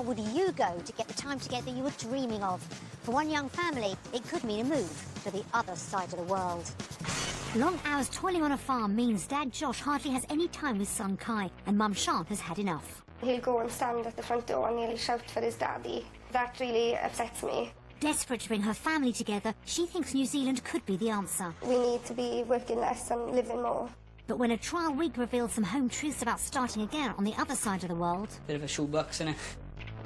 far would you go to get the time together you were dreaming of? For one young family, it could mean a move to the other side of the world. Long hours toiling on a farm means Dad Josh hardly has any time with son Kai, and Mum Sian has had enough. He'll go and stand at the front door and he'll shout for his daddy. That really upsets me. Desperate to bring her family together, she thinks New Zealand could be the answer. We need to be working less and living more. But when a trial week revealed some home truths about starting again on the other side of the world... Bit of a shoebox, innit?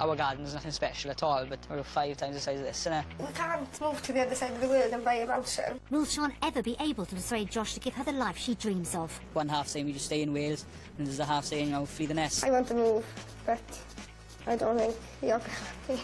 Our garden's nothing special at all, but we're 5 times the size of this, innit? We can't move to the other side of the world and buy a mansion. Will Sian ever be able to persuade Josh to give her the life she dreams of? One half saying we just stay in Wales, and there's the half saying, you know, flee the nest. I want to move, but I don't think you're happy.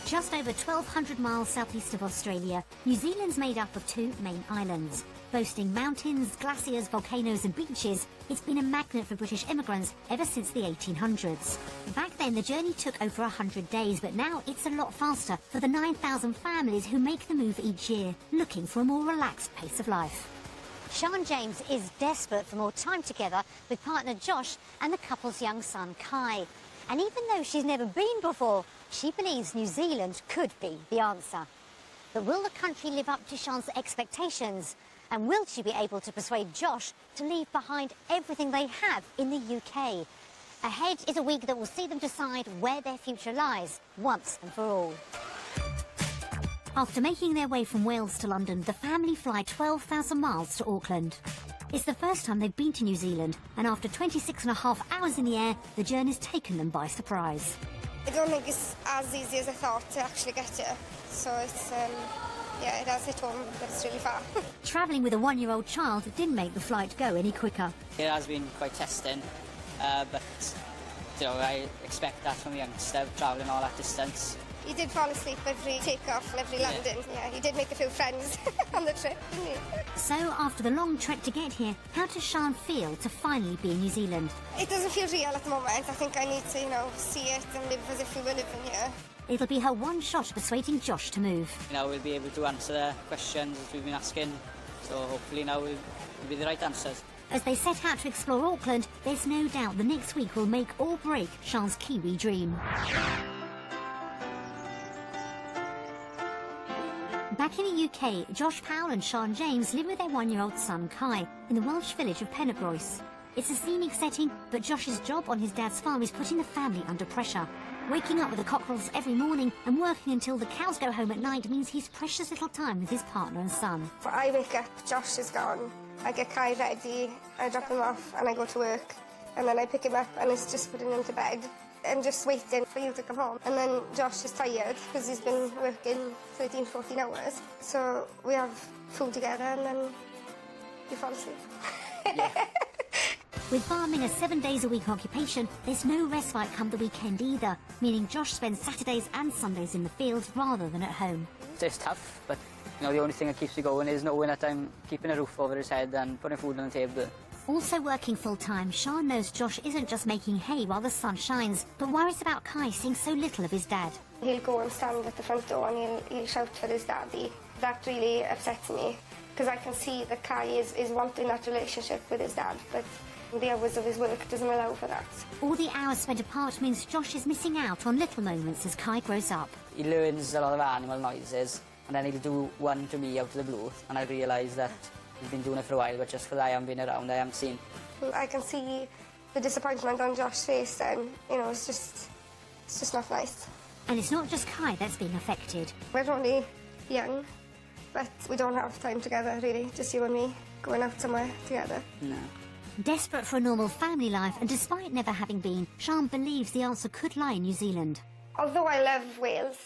Just over 1,200 miles southeast of Australia, New Zealand's made up of 2 main islands. Boasting mountains, glaciers, volcanoes and beaches, it's been a magnet for British immigrants ever since the 1800s. Back then, the journey took over 100 days, but now it's a lot faster for the 9,000 families who make the move each year, looking for a more relaxed pace of life. Sian James is desperate for more time together with partner Josh and the couple's young son Kai. And even though she's never been before, she believes New Zealand could be the answer. But will the country live up to Sian's expectations? And will she be able to persuade Josh to leave behind everything they have in the UK? Ahead is a week that will see them decide where their future lies, once and for all. After making their way from Wales to London, the family fly 12,000 miles to Auckland. It's the first time they've been to New Zealand, and after 26.5 hours in the air, the journey's taken them by surprise. I don't think it's as easy as I thought to actually get here. So it's, yeah, it has hit home, but it's really far. Travelling with a 1-year-old child didn't make the flight go any quicker. It has been quite testing, but you know, I expect that from a youngster, travelling all that distance. He did fall asleep every takeoff and every landing. Yeah, he did make a few friends on the trip, didn't he? So, after the long trek to get here, how does Sian feel to finally be in New Zealand? It doesn't feel real at the moment. I think I need to, you know, see it and live as if we were living here. It'll be her one shot at persuading Josh to move. Now we'll be able to answer the questions that we've been asking, so hopefully now will be the right answers. As they set out to explore Auckland, there's no doubt the next week will make or break Sian's Kiwi dream. Back in the UK, Josh Powell and Sian James live with their 1-year-old son Kai in the Welsh village of Penybroes. It's a scenic setting, but Josh's job on his dad's farm is putting the family under pressure. Waking up with the cockerels every morning and working until the cows go home at night means he's precious little time with his partner and son. I wake up, Josh is gone. I get Kai ready, I drop him off and I go to work. And then I pick him up and it's just putting him to bed. I'm just waiting for you to come home. And then Josh is tired because he's been working 13, 14 hours. So we have food together and then you fall asleep. Yeah. With farming a 7 days a week occupation, there's no respite come the weekend either, meaning Josh spends Saturdays and Sundays in the fields rather than at home. It's tough, but you know, the only thing that keeps me going is knowing that I'm keeping a roof over his head and putting food on the table. Also working full-time, Sian knows Josh isn't just making hay while the sun shines, but worries about Kai seeing so little of his dad. He'll go and stand at the front door and he'll shout for his daddy. That really upsets me, because I can see that Kai is wanting that relationship with his dad, but the hours of his work doesn't allow for that. All the hours spent apart means Josh is missing out on little moments as Kai grows up. He learns a lot of animal noises, and then he'll do one to me out of the blue, and I realise that he's been doing it for a while, but just because I haven't been around, I haven't seen. I can see the disappointment on Josh's face, and you know, it's just not nice. And it's not just Kai that's being affected. We're only young, but we don't have time together really, just you and me going out somewhere together. No. Desperate for a normal family life, and despite never having been, Sian believes the answer could lie in New Zealand. Although I love Wales,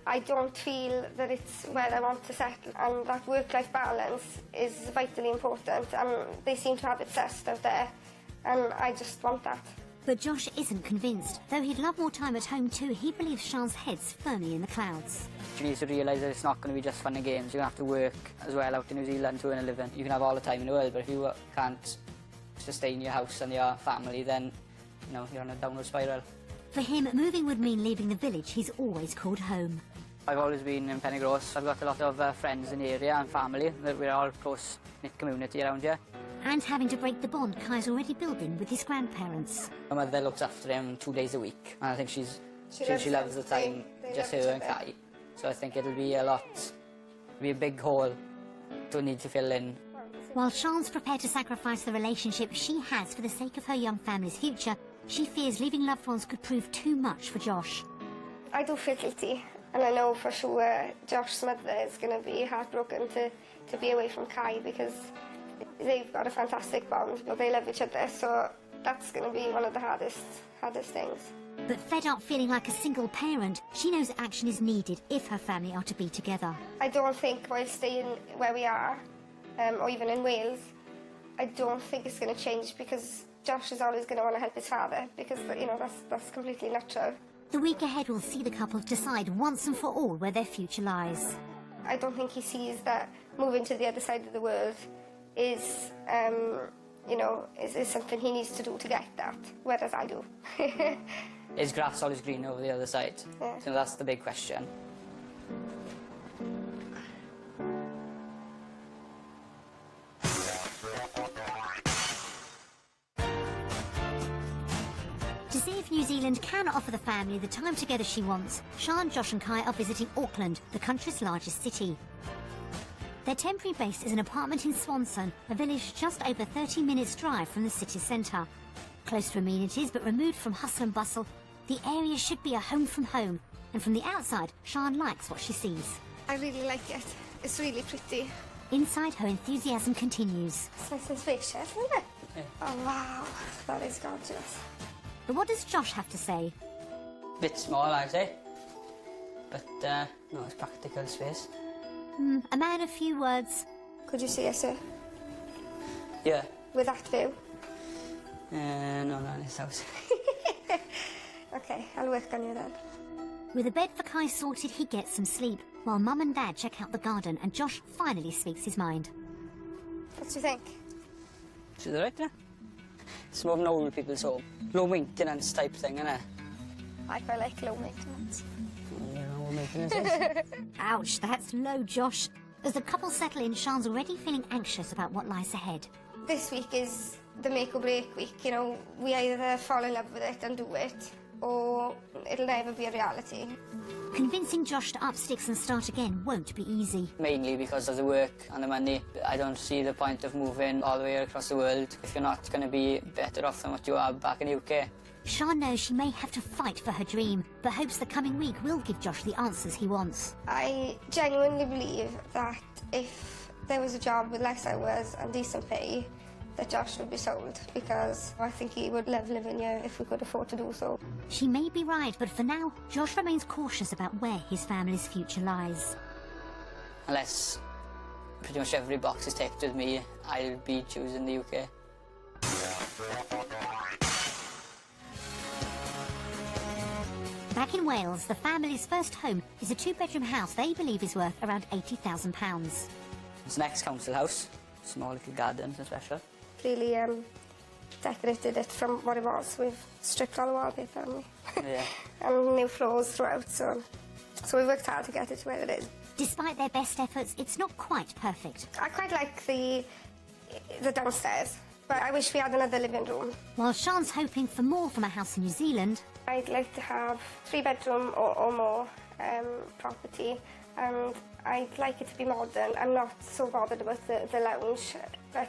I don't feel that it's where I want to settle, and that work-life balance is vitally important, and they seem to have it sussed out there, and I just want that. But Josh isn't convinced. Though he'd love more time at home too, he believes Sian's head's firmly in the clouds. You need to realise that it's not going to be just fun and games. You're going to have to work as well out in New Zealand to earn a living. You can have all the time in the world, but if you can't to stay in your house and your family, then, you know, you're on a downward spiral. For him, moving would mean leaving the village he's always called home. I've always been in Pennygross. I've got a lot of friends in the area and family. We're all close-knit community around here. And having to break the bond Kai's already building with his grandparents. My mother looks after him 2 days a week, and I think she loves the time, just her and Kai. So I think it'll be a big hole to need to fill in. While Sian's prepared to sacrifice the relationship she has for the sake of her young family's future, she fears leaving loved ones could prove too much for Josh. I do feel guilty, and I know for sure Josh's mother is going to be heartbroken to be away from Kai, because they've got a fantastic bond, but they love each other, so that's going to be one of the hardest things. But fed up feeling like a single parent, she knows action is needed if her family are to be together. I don't think by staying where we are, or even in Wales, I don't think it's going to change, because Josh is always going to want to help his father, because, you know, that's completely natural. The week ahead will see the couple decide once and for all where their future lies. I don't think he sees that moving to the other side of the world is, you know, is something he needs to do to get that, whereas I do. Is grass always green over the other side? Yeah. So that's the big question. To see if New Zealand can offer the family the time together she wants, Sian, Josh and Kai are visiting Auckland, the country's largest city. Their temporary base is an apartment in Swanson, a village just over 30 minutes drive from the city centre. Close to amenities but removed from hustle and bustle, the area should be a home from home, and from the outside, Sian likes what she sees. I really like it. It's really pretty. Inside, her enthusiasm continues. It's nice and spacious, isn't it? Yeah. Oh, wow. That is gorgeous. But what does Josh have to say? Bit small, I'd say. But, no, it's practical space. A man of few words. Could you see us, sir? Yeah. With that view? No, not in this house. Okay, I'll work on you then. With a bed for Kai sorted, he gets some sleep, while Mum and Dad check out the garden and Josh finally speaks his mind. What do you think? Is it right, yeah? It's more of an old people's home. Low maintenance type thing, innit? I quite like low maintenance. You know what maintenance is? Ouch, that's low, Josh. As the couple settle in, Sian's already feeling anxious about what lies ahead. This week is the make or break week, you know. We either fall in love with it and do it, or it'll never be a reality. Convincing Josh to up sticks and start again won't be easy. Mainly because of the work and the money. I don't see the point of moving all the way across the world if you're not going to be better off than what you are back in the UK. Sian knows she may have to fight for her dream, but hopes the coming week will give Josh the answers he wants. I genuinely believe that if there was a job with less hours and decent pay, that Josh would be sold, because I think he would love living here if we could afford to do so. She may be right, but for now, Josh remains cautious about where his family's future lies. Unless pretty much every box is ticked with me, I'll be choosing the UK. Back in Wales, the family's first home is a two-bedroom house they believe is worth around £80,000. It's an ex-council house, small little gardens and special. Really decorated it from what it was. We've stripped all the wallpaper, haven't we? Yeah. And new floors throughout, so we worked hard to get it to where it is. Despite their best efforts, it's not quite perfect. I quite like the downstairs, but I wish we had another living room. While Sian's hoping for more from a house in New Zealand, I'd like to have 3-bedroom or more property, and I'd like it to be modern. I'm not so bothered about the lounge, but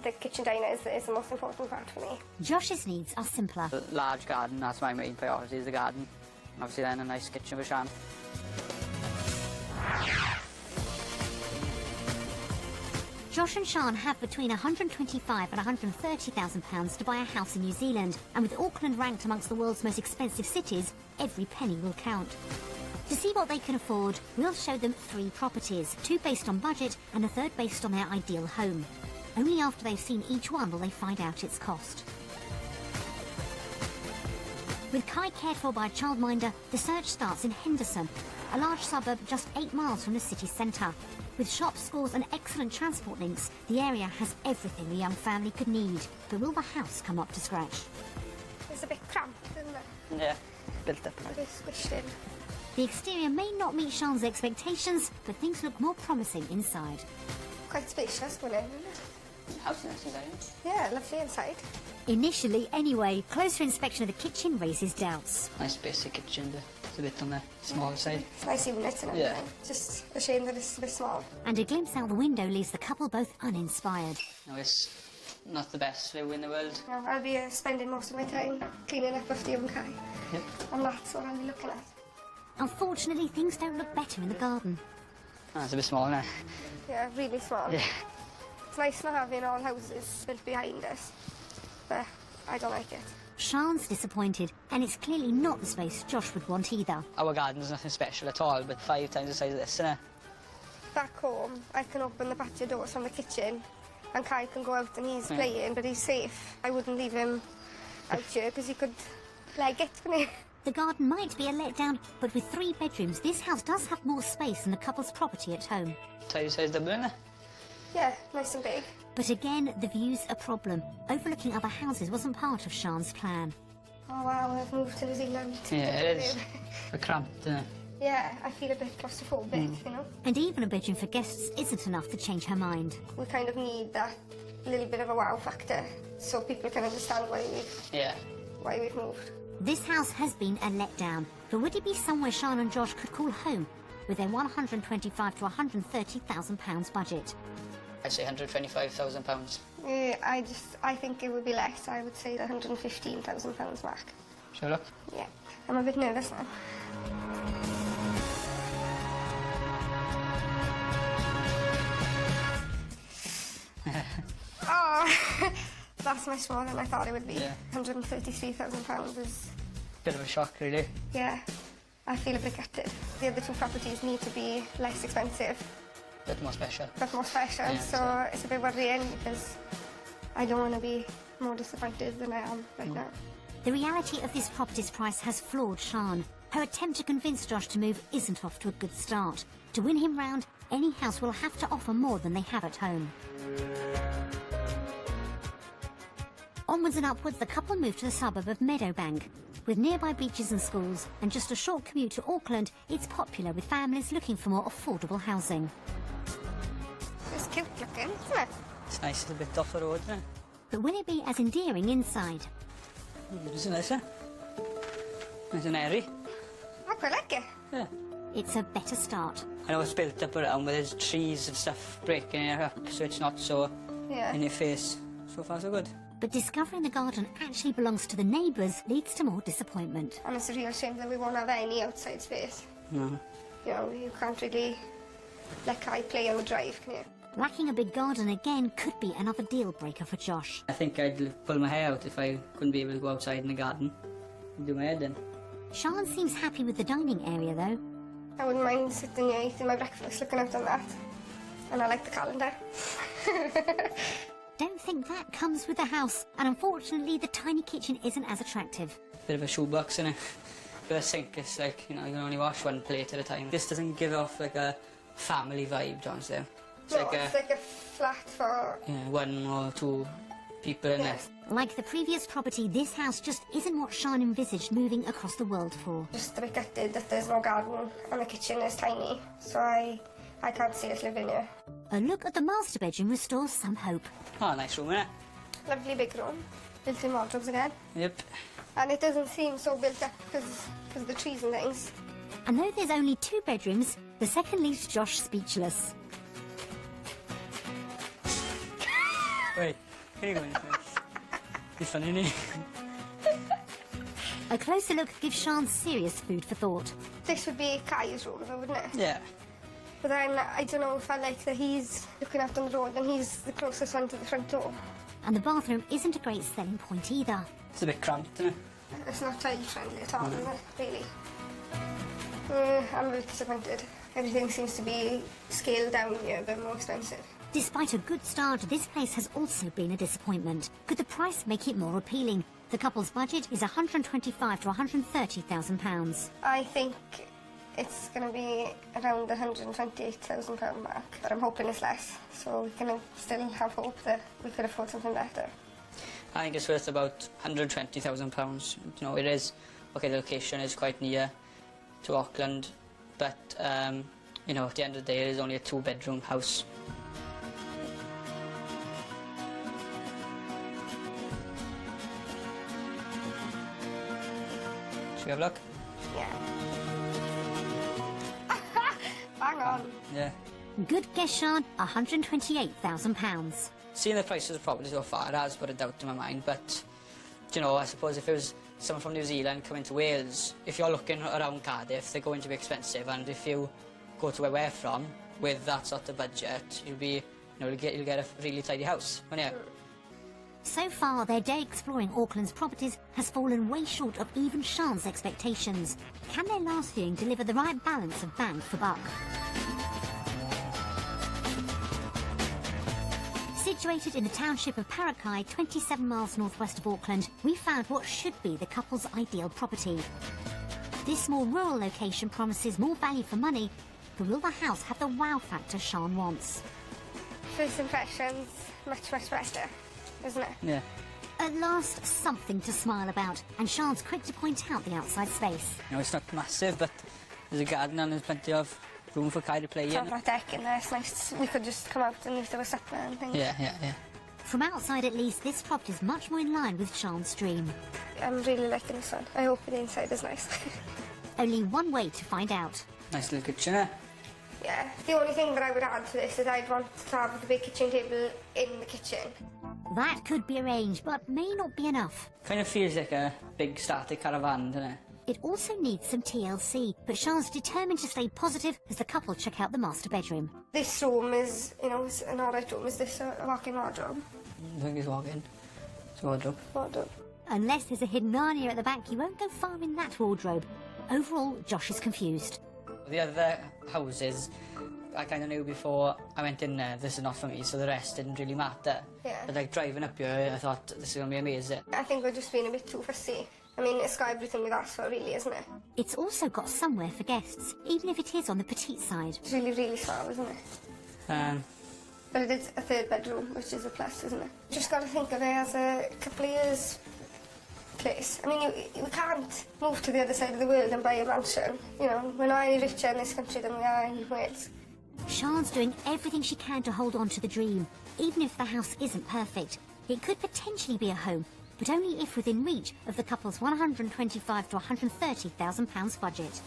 the kitchen diner is the most important part for me. Josh's needs are simpler. A large garden, that's my main priority, is the garden. And obviously then a nice kitchen for Sian. Josh and Sian have between £125,000 and £130,000 to buy a house in New Zealand, and with Auckland ranked amongst the world's most expensive cities, every penny will count. To see what they can afford, we'll show them 3 properties, 2 based on budget and a 3rd based on their ideal home. Only after they've seen each one will they find out its cost. With Kai cared for by a childminder, the search starts in Henderson, a large suburb just 8 miles from the city centre. With shops, schools and excellent transport links, the area has everything the young family could need. But will the house come up to scratch? It's a bit cramped, isn't it? Yeah, built up. A bit squished in. The exterior may not meet Sean's expectations, but things look more promising inside. Quite spacious going in, isn't it? House nice inside. Yeah, lovely inside. Initially, anyway, closer inspection of the kitchen raises doubts. Nice basic kitchen, but it's a bit on the small side. It's nice units and everything. Yeah. Just a shame that it's a bit small. And a glimpse out the window leaves the couple both uninspired. No, it's not the best view in the world. No, I'll be spending most of my time cleaning up after young Kai. Yep. And that's what I'll be looking at. Unfortunately, things don't look better in the garden. Oh, it's a bit small now. Yeah, really small. Yeah. It's nice not having all houses built behind us, but I don't like it. Sean's disappointed, and it's clearly not the space Josh would want either. Our garden's nothing special at all, but 5 times the size of this, isn't it? Back home, I can open the patio doors from the kitchen, and Kai can go out and he's playing, but he's safe. I wouldn't leave him out here because he could leg it, couldn't he? The garden might be a letdown, but with 3 bedrooms, this house does have more space than the couple's property at home. Tidy size double, isn't it? Yeah, nice and big. But again, the view's a problem. Overlooking other houses wasn't part of Sean's plan. Oh wow, I've moved to New Zealand. Yeah, it is. A cramped, isn't it? Yeah, I feel a bit claustrophobic, you know. And even a bedroom for guests isn't enough to change her mind. We kind of need that little bit of a wow factor so people can understand why we've moved. This house has been a letdown, but would it be somewhere Sean and Josh could call home with their £125,000 to £130,000 budget? I'd say £125,000. I think it would be less. I would say the £115,000 mark. Shall we look? Yeah, I'm a bit nervous now. Oh, that's much more than I thought it would be. Yeah. £133,000 is... Bit of a shock, really. Yeah, I feel a bit gutted. The other 2 properties need to be less expensive, Bit more special. but more special, Yeah, so it's a bit worrying because I don't want to be more disappointed than I am right now. The reality of this property's price has floored Sean. Her attempt to convince Josh to move isn't off to a good start. To win him round, any house will have to offer more than they have at home. Onwards and upwards, the couple moved to the suburb of Meadowbank. With nearby beaches and schools and just a short commute to Auckland, it's popular with families looking for more affordable housing. It's cute looking, isn't it? It's nice, it's a bit off the road, isn't it? But will it be as endearing inside? It's nice, huh? Nice and airy. I quite like it. Yeah. It's a better start. I know it's built up around, but there's trees and stuff breaking it up, so it's not so Yeah. in your face. So far, so good. But discovering the garden actually belongs to the neighbours leads to more disappointment. And it's a real shame that we won't have any outside space. No. You know, you can't really let Kai play on the drive, can you? Lacking a big garden again could be another deal breaker for Josh. I think I'd pull my hair out if I couldn't be able to go outside in the garden and do my head in. Sean seems happy with the dining area though. I wouldn't mind sitting here eating my breakfast, looking out on that. And I like the calendar. Don't think that comes with the house, and unfortunately the tiny kitchen isn't as attractive. Bit of a shoebox, innit? But a sink is like, you know, you can only wash 1 plate at a time. This doesn't give off like a family vibe, John's there. It's It's like a flat for... yeah, 1 or 2 people in there. Like the previous property, this house just isn't what Sean envisaged moving across the world for. Just a bit gutted that there's no garden and the kitchen is tiny, so I can't see us living here. A look at the master bedroom restores some hope. Oh, nice room, innit? Lovely big room, built-in wardrobes again. Yep. And it doesn't seem so built up because of the trees and things. And though there's only 2 bedrooms, the second leaves Josh speechless. Wait, can you go in first? It's funny, isn't it? A closer look gives Sean serious food for thought. This would be Kai's room, though, wouldn't it? Yeah. But then I don't know if I like that he's looking out on the road and he's the closest one to the front door. And the bathroom isn't a great selling point either. It's a bit cramped, isn't it? It's not child-friendly at all, is it? Really. I'm a bit disappointed. Everything seems to be scaled down here, a bit more expensive. Despite a good start, this place has also been a disappointment. Could the price make it more appealing? The couple's budget is £125,000 to £130,000. I think It's going to be around the £128,000 mark, but I'm hoping it's less, so we can still have hope that we could afford something better. I think it's worth about £120,000. You know, it is, okay, the location is quite near to Auckland, but, you know, at the end of the day, it is only a 2-bedroom house. Should we have a look? Yeah. Bang on. Yeah. Good guess, Sean, £128,000. Seeing the prices of property so far, it has put a doubt in my mind, but, you know, I suppose if it was someone from New Zealand coming to Wales, if you're looking around Cardiff, they're going to be expensive, and if you go to where we're from, with that sort of budget, you'll be, you know, you'll get a really tidy house, won't you? So far, their day exploring Auckland's properties has fallen way short of even Sean's expectations. Can their last viewing deliver the right balance of bang for buck? Situated in the township of Parakai, 27 miles northwest of Auckland, we found what should be the couple's ideal property. This small rural location promises more value for money, but will the house have the wow factor Sean wants? First impressions, much better, isn't it? Yeah. At last, something to smile about, and Sean's quick to point out the outside space. You know, it's not massive, but there's a garden and there's plenty of room for Kai to play in. Have that deck in there, it's nice. We could just come out and if there was supper and things. Yeah. From outside at least, this property is much more in line with Sean's dream. I'm really liking this one. I hope the inside is nice. Only one way to find out. Nice little kitchen, eh? Yeah, the only thing that I would add to this is I'd want to have the big kitchen table in the kitchen. That could be arranged, but may not be enough. Kind of feels like a big static caravan, doesn't it? It also needs some TLC, but Sean's determined to stay positive as the couple check out the master bedroom. This room is, you know, it's an alright room. Is this a walk-in wardrobe? I think it's walk-in. It's a wardrobe. Wardrobe. Unless there's a hidden Narnia at the back, you won't go far in that wardrobe. Overall, Josh is confused. The other houses, I kind of knew before I went in there, this is not for me, so the rest didn't really matter. Yeah. But like driving up here, I thought this is going to be amazing. I think we're just being a bit too fussy. I mean, it's got everything we've asked for, really, isn't it? It's also got somewhere for guests, even if it is on the petite side. It's really small, isn't it? But it is a 3rd bedroom, which is a plus, isn't it? Just got to think of it as a couple of years place. I mean, you can't move to the other side of the world and buy a mansion. You know, we're not any richer in this country than we are in Wales. Sean's doing everything she can to hold on to the dream. Even if the house isn't perfect, it could potentially be a home, but only if within reach of the couple's £125,000 to £130,000 budget.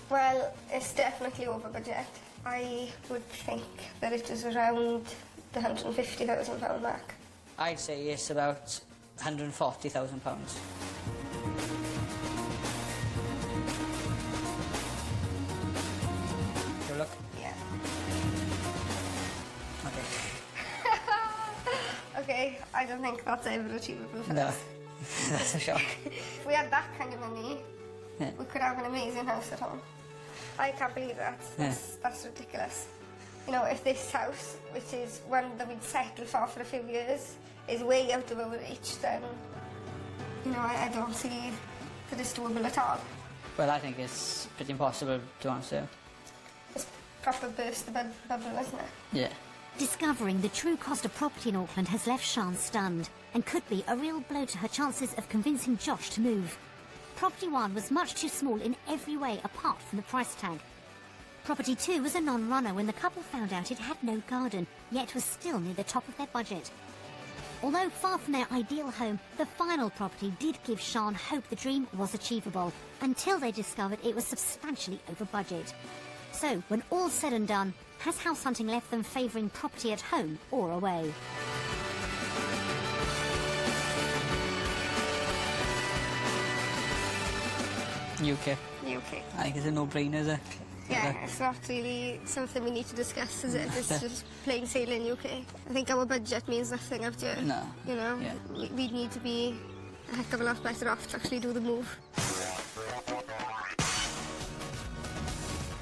Well, it's definitely over budget. I would think that it is around the £150,000 mark. I'd say it's about £140,000. Have a look. Yeah. Okay. Okay, I don't think that's ever achievable for No, us. that's a shock. If we had that kind of money, Yeah. we could have an amazing house at home. I can't believe that. That's ridiculous. You know, if this house, which is one that we'd settle for a few years, is way out of our reach, then, you know, I don't see that it's doable at all. Well, I think it's pretty impossible to answer. It's proper burst the bubble, isn't it? Yeah. Discovering the true cost of property in Auckland has left Sean stunned and could be a real blow to her chances of convincing Josh to move. Property 1 was much too small in every way apart from the price tag. Property 2 was a non-runner when the couple found out it had no garden, yet was still near the top of their budget. Although far from their ideal home, the final property did give Sean hope the dream was achievable, until they discovered it was substantially over budget. So, when all's said and done, has house hunting left them favouring property at home or away? UK. UK. I think it's a no-brainer, is it? Yeah, it's not really something we need to discuss, is it? It's just plain sailing UK. I think our budget means nothing out here. No. You know, Yeah. we need to be a heck of a lot better off to actually do the move.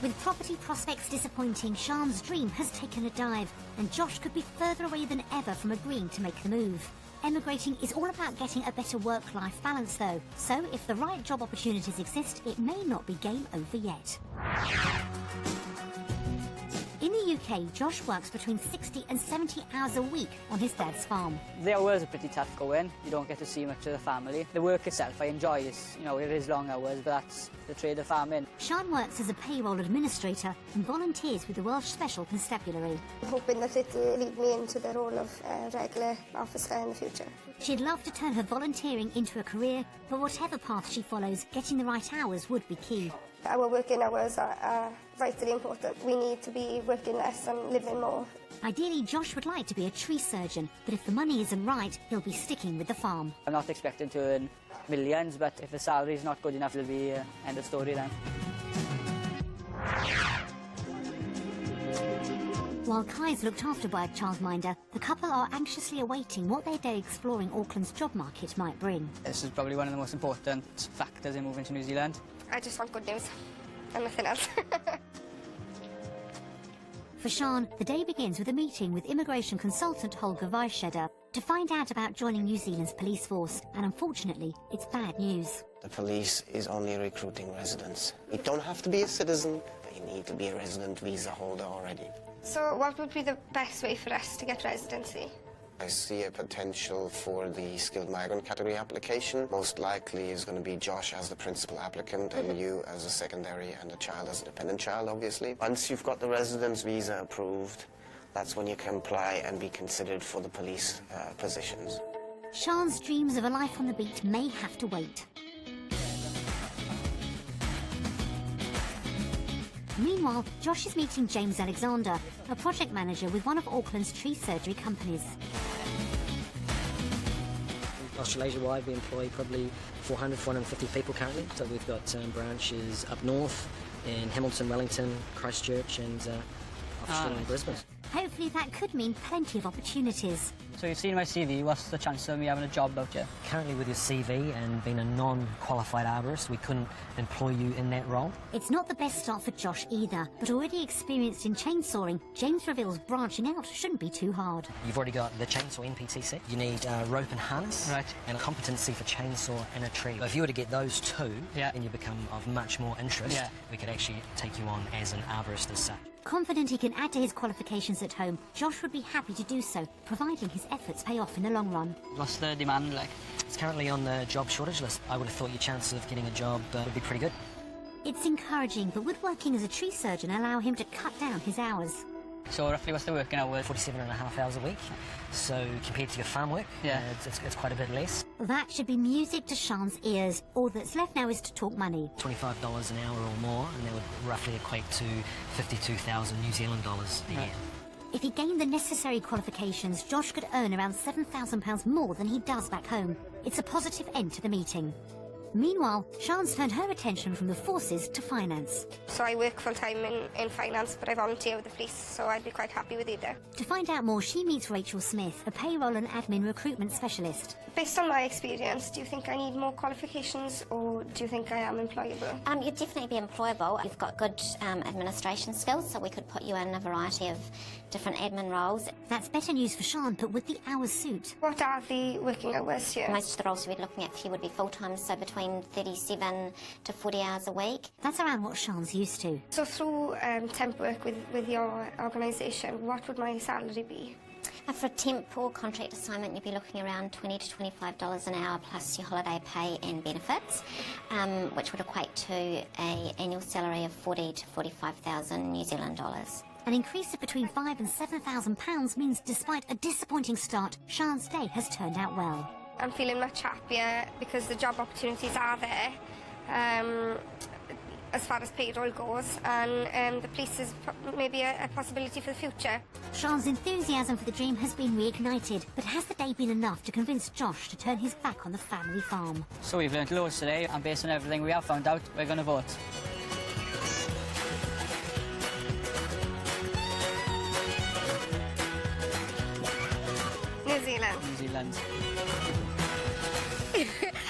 With property prospects disappointing, Sean's dream has taken a dive, and Josh could be further away than ever from agreeing to make the move. emigrating is all about getting a better work-life balance though. So if the right job opportunities exist, it may not be game over yet. In the UK, Josh works between 60 and 70 hours a week on his dad's farm. The hours are pretty tough going. You don't get to see much of the family. The work itself I enjoy. It's, it is long hours, but that's the trade of farming. Sian works as a payroll administrator and volunteers with the Welsh Special Constabulary. I'm hoping that it will lead me into the role of regular officer in the future. She'd love to turn her volunteering into a career, but whatever path she follows, getting the right hours would be key. Our working hours are vitally important. We need to be working less and living more. Ideally, Josh would like to be a tree surgeon, but if the money isn't right, he'll be sticking with the farm. I'm not expecting to earn millions, but if the salary's not good enough, it'll be end of story then. While Kai's looked after by a childminder, the couple are anxiously awaiting what their day exploring Auckland's job market might bring. This is probably one of the most important factors in moving to New Zealand. I just want good news and nothing else. For Sian, the day begins with a meeting with immigration consultant Holger Weisscheder to find out about joining New Zealand's police force, and unfortunately, it's bad news. The police is only recruiting residents. You don't have to be a citizen, but you need to be a resident visa holder already. So what would be the best way for us to get residency? I see a potential for the skilled migrant category application. Most likely is going to be Josh as the principal applicant and you as a secondary and a child as a dependent child, obviously. Once you've got the residence visa approved, that's when you can apply and be considered for the police positions. Sian's dreams of a life on the beat may have to wait. Meanwhile, Josh is meeting James Alexander, a project manager with one of Auckland's tree surgery companies. Australasia-wide, we employ probably 400, 450 people currently. So we've got branches up north in Hamilton, Wellington, Christchurch and offshore in Brisbane. Hopefully that could mean plenty of opportunities. So you've seen my CV, what's the chance of me having a job out here? Currently with your CV and being a non-qualified arborist, we couldn't employ you in that role. It's not the best start for Josh either, but already experienced in chainsawing, James reveals branching out shouldn't be too hard. You've already got the chainsaw NPTC. You need rope and harness, right, and a competency for chainsaw and a tree. If you were to get those two, and you become of much more interest, we could actually take you on as an arborist as such. Confident he can add to his qualifications at home, Josh would be happy to do so, providing his efforts pay off in the long run. What's the demand like? It's currently on the job shortage list. I would have thought your chances of getting a job would be pretty good. It's encouraging, but would working as a tree surgeon allow him to cut down his hours? So roughly what's the working hours? 47.5 hours a week. So compared to your farm work, it's quite a bit less. That should be music to Sian's ears. All that's left now is to talk money. $25 an hour or more, and that would roughly equate to 52,000 New Zealand dollars a year. If he gained the necessary qualifications, Josh could earn around £7,000 more than he does back home. It's a positive end to the meeting. Meanwhile, Sian's turned her attention from the forces to finance. So I work full-time in finance, but I volunteer with the police, so I'd be quite happy with either. To find out more, she meets Rachel Smith, a payroll and admin recruitment specialist. Based on my experience, do you think I need more qualifications, or do you think I am employable? You'd definitely be employable. You've got good administration skills, so we could put you in a variety of different admin roles. That's better news for Sian, but would the hours suit? What are the working hours here? Most of the roles we'd be looking at for you would be full-time, so between 37 to 40 hours a week. That's around what Sian's used to. So through temp work with your organisation, what would my salary be? For a temp or contract assignment, you'd be looking around $20 to $25 an hour plus your holiday pay and benefits, which would equate to an annual salary of 40 to 45,000 New Zealand dollars. An increase of between £5,000 and £7,000 means despite a disappointing start, Sian's day has turned out well. I'm feeling much happier because the job opportunities are there as far as payroll goes, and the police is maybe a possibility for the future. Sian's enthusiasm for the dream has been reignited, but has the day been enough to convince Josh to turn his back on the family farm? So we've learnt loads today, and based on everything we have found out, we're going to vote. New Zealand. New Zealand.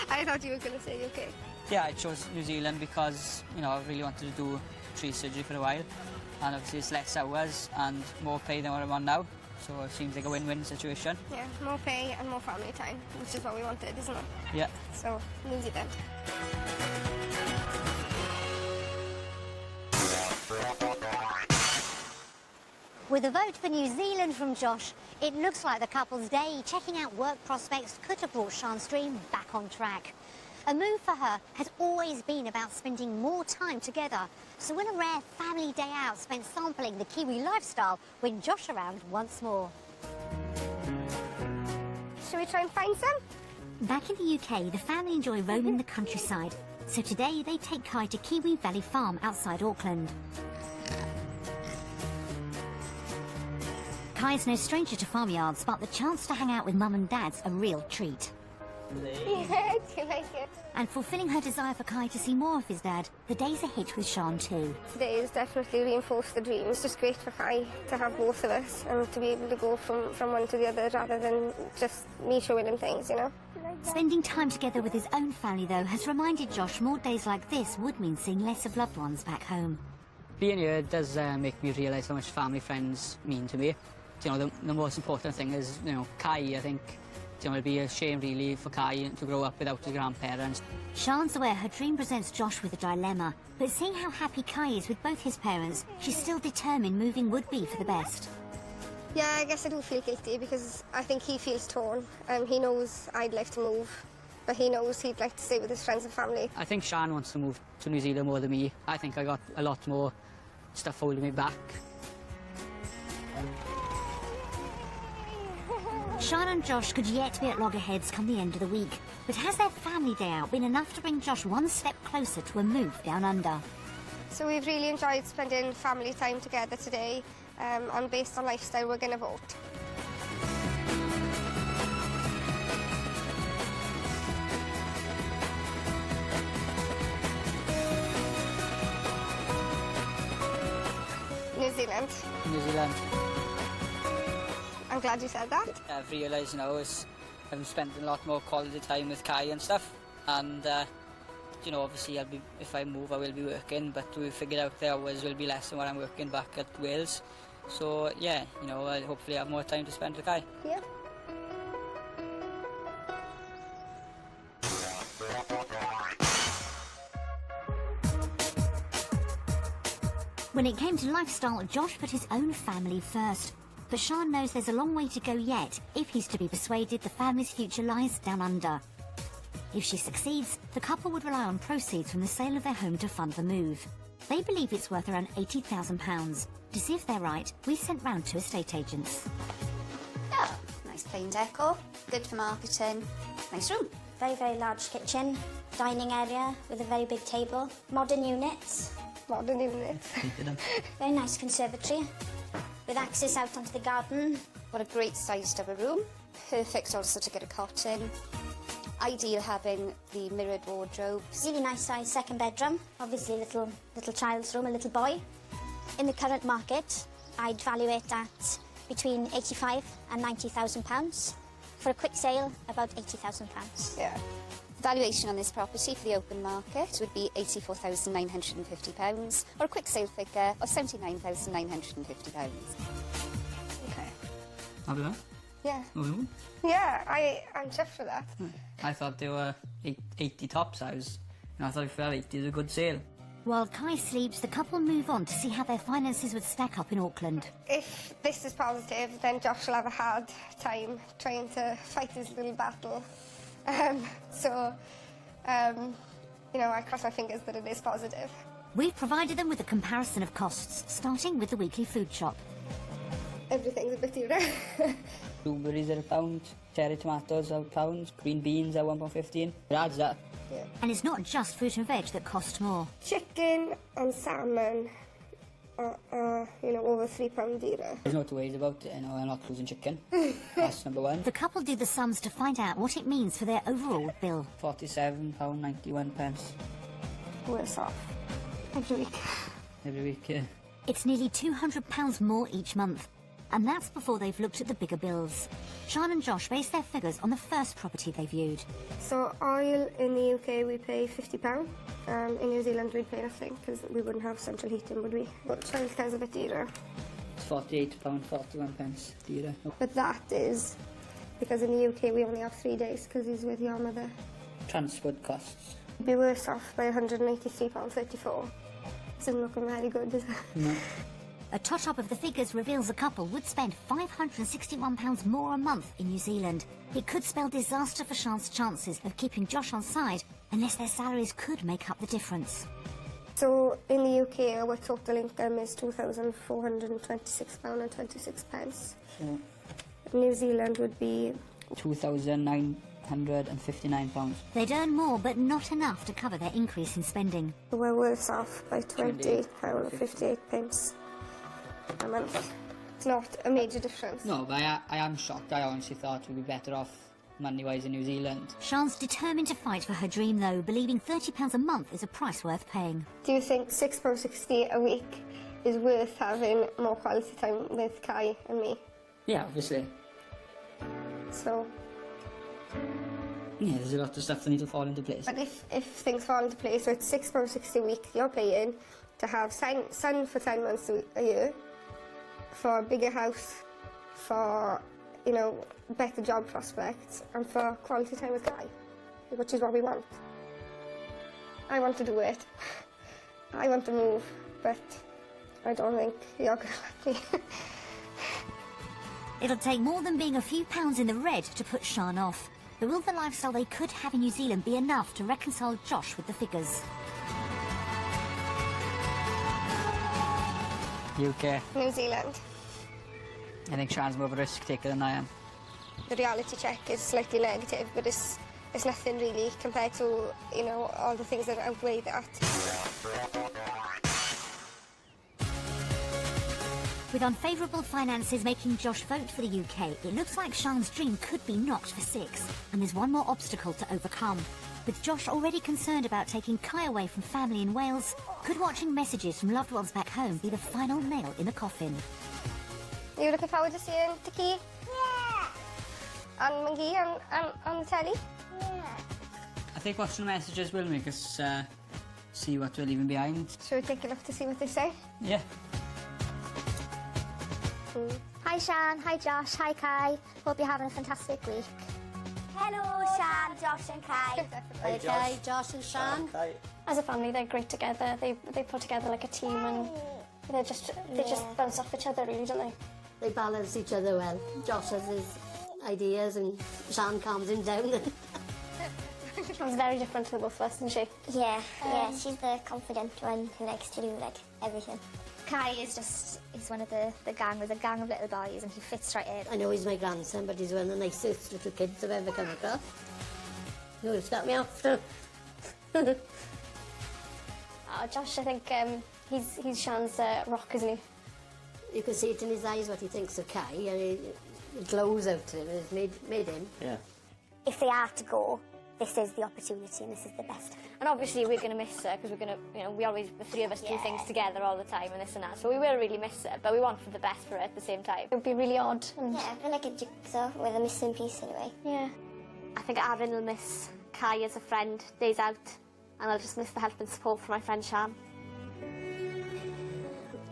I thought you were going to say UK. Yeah, I chose New Zealand because, I really wanted to do tree surgery for a while. And obviously it's less hours and more pay than what I'm on now. So it seems like a win-win situation. Yeah, more pay and more family time, which is what we wanted, isn't it? Yeah. So, New Zealand. With a vote for New Zealand from Josh, it looks like the couple's day checking out work prospects could have brought Sian's dream back on track. A move for her has always been about spending more time together, so when a rare family day out spent sampling the Kiwi lifestyle when Josh around once more. Should we try and find some? Back in the UK, the family enjoy roaming the countryside, so today they take Kai to Kiwi Valley Farm outside Auckland. Kai's no stranger to farmyards, but the chance to hang out with Mum and Dad's a real treat. Yeah, do you like it? And fulfilling her desire for Kai to see more of his dad, the day's a hit with Sian too. Today has definitely reinforced the dream. It's just great for Kai to have both of us and to be able to go from one to the other rather than just me showing him things, you know? Spending time together with his own family, though, has reminded Josh more days like this would mean seeing less of loved ones back home. Being here does make me realise how much family friends mean to me. You know, the most important thing is, you know, Kai, I think. You know, it'd be a shame really for Kai to grow up without his grandparents. Sian's aware her dream presents Josh with a dilemma, but seeing how happy Kai is with both his parents, she's still determined moving would be for the best. Yeah, I guess I do feel guilty because I think he feels torn. He knows I'd like to move, but he knows he'd like to stay with his friends and family. I think Sian wants to move to New Zealand more than me. I think I got a lot more stuff holding me back. Sian and Josh could yet be at loggerheads come the end of the week, but has their family day out been enough to bring Josh one step closer to a move down under? So we've really enjoyed spending family time together today, and based on lifestyle, we're going to vote. New Zealand. New Zealand. I'm glad you said that. I've realised now I've spent a lot more quality time with Kai and stuff, and you know, obviously if I move I will be working, but we figured out the hours will be less than what I'm working back at Wales. So yeah, you know, I'll hopefully have more time to spend with Kai. Yeah. When it came to lifestyle, Josh put his own family first. But Sian knows there's a long way to go yet if he's to be persuaded the family's future lies down under. If she succeeds, the couple would rely on proceeds from the sale of their home to fund the move. They believe it's worth around £80,000. To see if they're right, we sent round to estate agents. Yeah, nice plain decor, good for marketing, nice room. Very, very large kitchen, dining area with a very big table, modern units, Modern unit. very nice conservatory with access out onto the garden. What a great sized double room, perfect also to get a cot in. Ideal having the mirrored wardrobes. Really nice size second bedroom, obviously little child's room, a little boy. In the current market, I'd value it at between £85,000 and £90,000. For a quick sale, about £80,000. Yeah. Valuation on this property for the open market would be £84,950, or a quick sale figure of £79,950. Okay. Have you that? Yeah. Oh, Yeah, I'm chuffed for that. I thought they were 80 tops. I thought if 80 is a good sale. While Kai sleeps, the couple move on to see how their finances would stack up in Auckland. If this is positive, then Josh will have a hard time trying to fight his little battle. You know, I cross my fingers that it is positive. We've provided them with a comparison of costs, starting with the weekly food shop. Everything's a bit dearer. Blueberries are £1, cherry tomatoes are £1, green beans are £1.15. It adds up. Yeah. And it's not just fruit and veg that cost more. Chicken and salmon are, you know, over £3 dearer. There's no two ways about it, you know, I'm not losing chicken. That's number one. The couple did the sums to find out what it means for their overall bill. £47.91. Worse off. Every week. Every week, yeah. It's nearly £200 more each month. And that's before they've looked at the bigger bills. Sian and Josh based their figures on the first property they viewed. So oil in the UK we pay £50. In New Zealand we'd pay nothing because we wouldn't have central heating, would we? But childcare's a bit dearer. £48.41 lira. But that is because in the UK we only have 3 days because he's with your mother. Transport costs. You'd be worse off by £183.34. Isn't looking very good, is it? No. A tot-up of the figures reveals the couple would spend £561 more a month in New Zealand. It could spell disaster for Sean's chances of keeping Josh on side unless their salaries could make up the difference. So in the UK our total income is £2,426.26. So New Zealand would be £2,959. They'd earn more, but not enough to cover their increase in spending. we're worse off by £28.58 a month. It's not a major difference. No, but I am shocked. I honestly thought we'd be better off money-wise in New Zealand. Sean's determined to fight for her dream, though, believing £30 a month is a price worth paying. Do you think £6.60 a week is worth having more quality time with Kai and me? Yeah, obviously. So, Yeah, there's a lot of stuff that need to fall into place. but if things fall into place, so it's £6.60 a week you're paying to have son for 10 months a year, for a bigger house, for, you know, better job prospects, and for quality time with Kai, which is what we want. I want to do it. I want to move, but I don't think you're going to let me. It'll take more than being a few pounds in the red to put Sean off. But will the lifestyle they could have in New Zealand be enough to reconcile Josh with the figures? UK. New Zealand. I think Sean's more of a risk taker than I am. The reality check is slightly negative, but it's nothing really compared to, you know, all the things that outweigh that. With unfavourable finances making Josh vote for the UK, it looks like Sean's dream could be knocked for 6, and there's one more obstacle to overcome. With Josh already concerned about taking Kai away from family in Wales, could watching messages from loved ones back home be the final nail in the coffin? Are you looking forward to seeing Tiki? Yeah. And McGee on the telly? I think watching the messages will make us see what we're leaving behind. Should we take a look to see what they say? Yeah. Hi Sian, hi Josh, hi Kai. Hope you're having a fantastic week. Hello Sian, Josh and Kai. Hi Kai, Josh and Sian. As a family, they're great together. They pull together like a team, and they just bounce off each other, really, don't they? They balance each other well. Josh has his ideas and Sian calms him down. She's very different to the both of us, isn't she? Yeah, she's the confident one who likes to do like everything. Kai is he's one of the gang. There's a gang of little boys and he fits right in. I know he's my grandson, but he's one of the nicest little kids I've ever come across. He always got me off. Josh, I think he's Sian's rock, isn't he? You can see it in his eyes what he thinks of Kai, and it glows out to him. It's made him. Yeah. If they are to go, this is the opportunity and this is the best. And obviously we're going to miss her because we're going to, you know, the three of us do things together all the time and this and that. So we will really miss her, but we want for the best for her at the same time. It would be really odd. Yeah, I like a jigsaw with a missing piece anyway. Yeah. I think Aaron will miss Kai as a friend, days out, and I'll just miss the help and support from my friend Sian.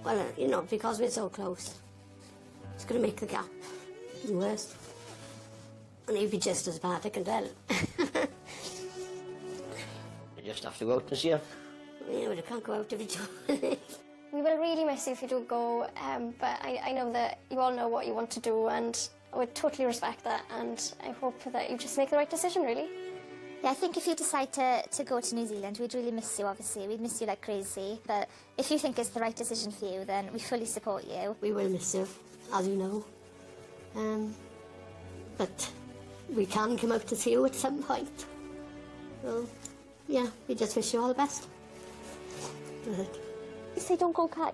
Well, you know, because we're so close, it's going to make the gap worse. And he'd be just as bad, I can tell. You just have to go out this year. Yeah, but I can't go out if you do. We will really miss you if you do go, but I know that you all know what you want to do, and I would totally respect that, and I hope that you just make the right decision, really. Yeah, I think if you decide to go to New Zealand, we'd really miss you, obviously. We'd miss you like crazy. But if you think it's the right decision for you, then we fully support you. We will miss you, as you know. But we can come out to see you at some point. So, yeah, we just wish you all the best. You say don't go, Kai.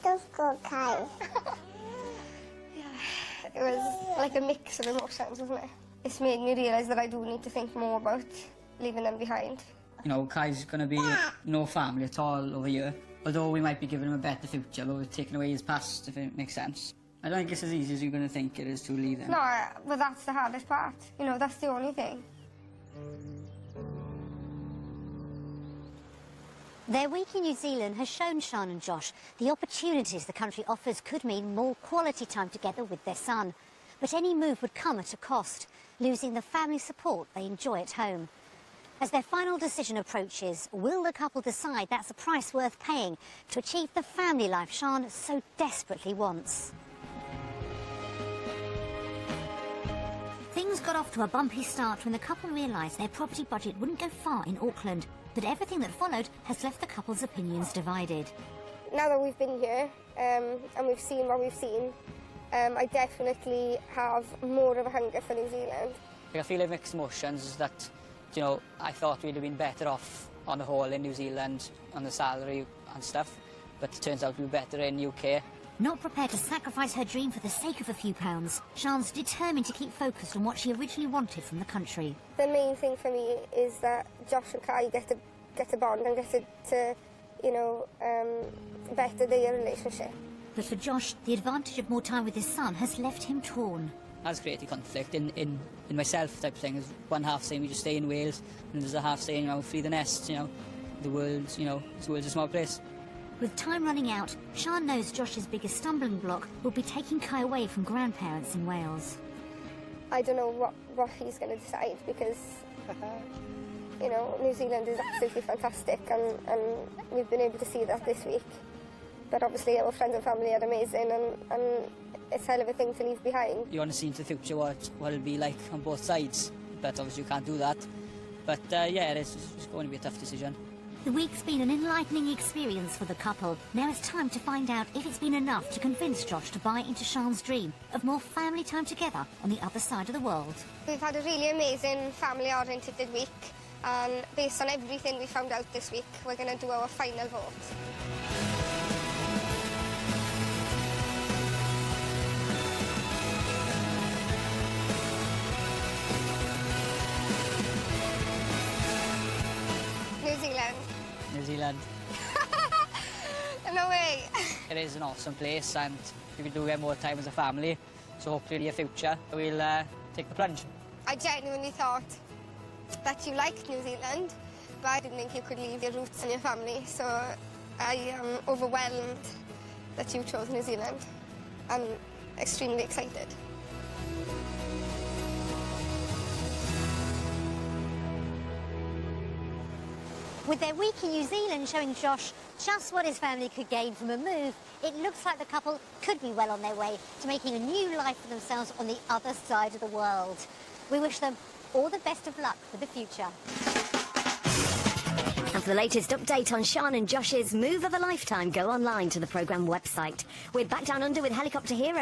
Don't go, Kai. It was like a mix of emotions, wasn't it? It's made me realise that I do need to think more about leaving them behind. You know, Kai's going to be no family at all over here. Although we might be giving him a better future, but we're taking away his past, if it makes sense. I don't think it's as easy as you're going to think it is to leave him. No, but that's the hardest part. You know, that's the only thing. Their week in New Zealand has shown Sian and Josh the opportunities the country offers could mean more quality time together with their son. But any move would come at a cost, losing the family support they enjoy at home. As their final decision approaches, will the couple decide that's a price worth paying to achieve the family life Sian so desperately wants? Things got off to a bumpy start when the couple realised their property budget wouldn't go far in Auckland, but everything that followed has left the couple's opinions divided. Now that we've been here and we've seen what we've seen, I definitely have more of a hunger for New Zealand. I feel like mixed emotions that, you know, I thought we'd have been better off on the whole in New Zealand on the salary and stuff, but it turns out we were better in UK. Not prepared to sacrifice her dream for the sake of a few pounds, Sian's determined to keep focused on what she originally wanted from the country. The main thing for me is that Josh and Kai get to bond and get to you know, better their relationship. But for Josh, the advantage of more time with his son has left him torn. Has created conflict in myself type of thing. There's one half saying we just stay in Wales, and there's a half saying, you know, free the nest, you know. The world's, you know, the world's a small place. With time running out, Sian knows Josh's biggest stumbling block will be taking Kai away from grandparents in Wales. I don't know what he's going to decide because, you know, New Zealand is absolutely fantastic and we've been able to see that this week. But obviously our friends and family are amazing and it's a hell of a thing to leave behind. You want to see into the future what it'll be like on both sides, but obviously you can't do that. But yeah, it's going to be a tough decision. The week's been an enlightening experience for the couple. Now it's time to find out if it's been enough to convince Josh to buy into Sian's dream of more family time together on the other side of the world. We've had a really amazing family-oriented week, and based on everything we found out this week, we're going to do our final vote. New Zealand. No way. It is an awesome place and we do get more time as a family, so hopefully in the future we'll take the plunge. I genuinely thought that you liked New Zealand, but I didn't think you could leave your roots and your family, so I am overwhelmed that you chose New Zealand. I'm extremely excited. With their week in New Zealand showing Josh just what his family could gain from a move, it looks like the couple could be well on their way to making a new life for themselves on the other side of the world. We wish them all the best of luck for the future. And for the latest update on Sian and Josh's move of a lifetime, go online to the programme website. We're back down under with Helicopter Hero.